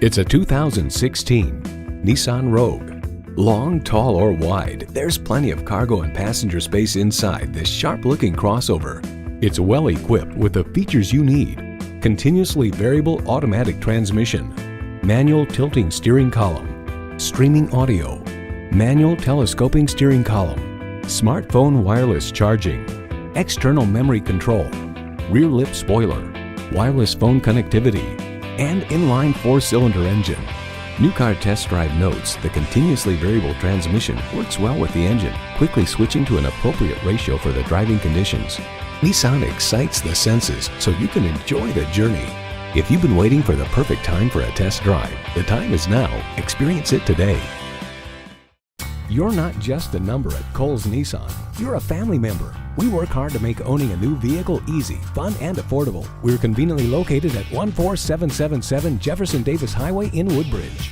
It's a 2016 Nissan Rogue. Long, tall, or wide, there's plenty of cargo and passenger space inside this sharp-looking crossover. It's well equipped with the features you need: continuously variable automatic transmission, manual tilting steering column, streaming audio, manual telescoping steering column, smartphone wireless charging, external memory control, rear lip spoiler, wireless phone connectivity, and inline 4-cylinder engine. New Car Test Drive notes the continuously variable transmission works well with the engine, quickly switching to an appropriate ratio for the driving conditions. Nissan excites the senses so you can enjoy the journey. If you've been waiting for the perfect time for a test drive, the time is now. Experience it today. You're not just a number at Cowles Nissan. You're a family member. We work hard to make owning a new vehicle easy, fun, and affordable. We're conveniently located at 14777 Jefferson Davis Highway in Woodbridge.